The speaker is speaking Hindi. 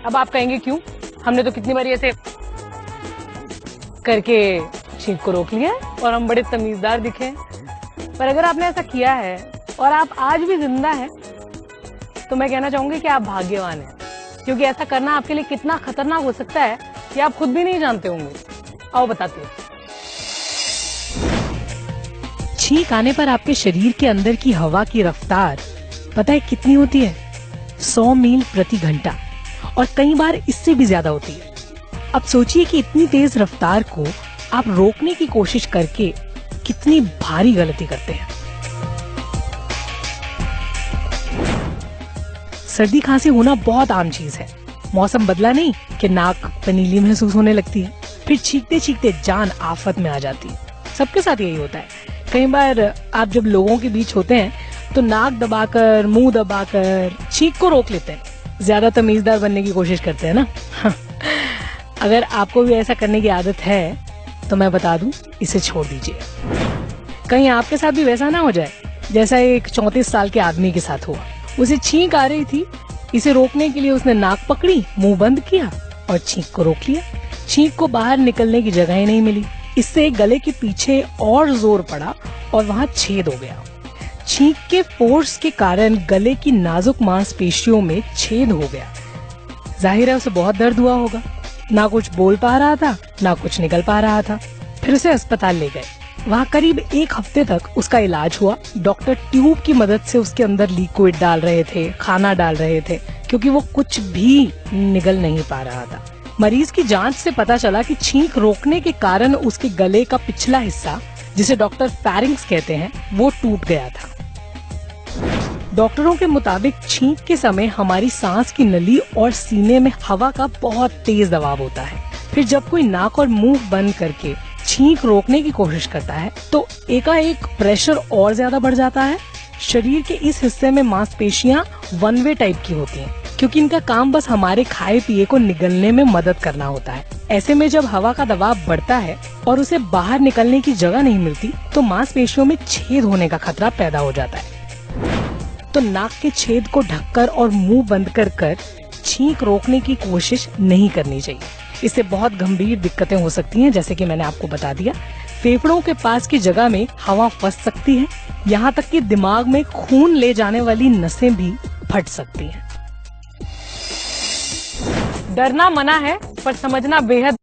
अब आप कहेंगे क्यों? हमने तो कितनी बार ऐसे करके छींक को रोक लिया है और हम बड़े तमीजदार दिखे हैं। पर अगर आपने ऐसा किया है और आप आज भी जिंदा हैं, तो मैं कहना चाहूंगी कि आप भाग्यवान हैं, क्योंकि ऐसा करना आपके लिए कितना खतरनाक हो सकता है कि आप खुद भी नहीं जानते होंगे। आओ बताते हैं। छींक आने पर आपके शरीर के अंदर की हवा की रफ्तार पता है कितनी होती है? 100 मील प्रति घंटा, और कई बार इससे भी ज्यादा होती है। अब सोचिए कि इतनी तेज रफ्तार को आप रोकने की कोशिश करके कितनी भारी गलती करते हैं। सर्दी खांसी होना बहुत आम चीज है। मौसम बदला नहीं कि नाक पनीली महसूस होने लगती है, फिर चीखते चीखते जान आफत में आ जाती है। सबके साथ यही होता है। कई बार आप जब लोगों के बीच होते हैं तो नाक दबाकर, मुंह दबाकर छींक को रोक लेते हैं, ज्यादा तमीजदार बनने की कोशिश करते हैं ना। अगर आपको भी ऐसा करने की आदत है तो मैं बता दूं, इसे छोड़ दीजिए। कहीं आपके साथ भी वैसा ना हो जाए जैसा एक 34 साल के आदमी के साथ हुआ। उसे छींक आ रही थी, इसे रोकने के लिए उसने नाक पकड़ी, मुंह बंद किया और छींक को रोक लिया। छींक को बाहर निकलने की जगह ही नहीं मिली। इससे गले के पीछे और जोर पड़ा और वहां छेद हो गया। छींक के फोर्स के कारण गले की नाजुक मांसपेशियों में छेद हो गया। जाहिर है उसे बहुत दर्द हुआ होगा। ना कुछ बोल पा रहा था, ना कुछ निकल पा रहा था। फिर उसे अस्पताल ले गए। वहाँ करीब 1 हफ्ते तक उसका इलाज हुआ। डॉक्टर ट्यूब की मदद से उसके अंदर लिक्विड डाल रहे थे, खाना डाल रहे थे, क्योंकि वो कुछ भी निगल नहीं पा रहा था। मरीज की जांच से पता चला कि छींक रोकने के कारण उसके गले का पिछला हिस्सा, जिसे डॉक्टर फेरिंग्स कहते हैं, वो टूट गया था। डॉक्टरों के मुताबिक छींक के समय हमारी सांस की नली और सीने में हवा का बहुत तेज दबाव होता है। फिर जब कोई नाक और मुंह बंद करके छींक रोकने की कोशिश करता है तो एकाएक प्रेशर और ज्यादा बढ़ जाता है। शरीर के इस हिस्से में मांसपेशियां वन वे टाइप की होती हैं, क्योंकि इनका काम बस हमारे खाए पिए को निगलने में मदद करना होता है। ऐसे में जब हवा का दबाव बढ़ता है और उसे बाहर निकलने की जगह नहीं मिलती तो मांसपेशियों में छेद होने का खतरा पैदा हो जाता है। तो नाक के छेद को ढककर और मुंह बंद कर छींक रोकने की कोशिश नहीं करनी चाहिए। इससे बहुत गंभीर दिक्कतें हो सकती हैं, जैसे कि मैंने आपको बता दिया। फेफड़ों के पास की जगह में हवा फंस सकती है, यहाँ तक कि दिमाग में खून ले जाने वाली नसें भी फट सकती हैं। डरना मना है, पर समझना बेहद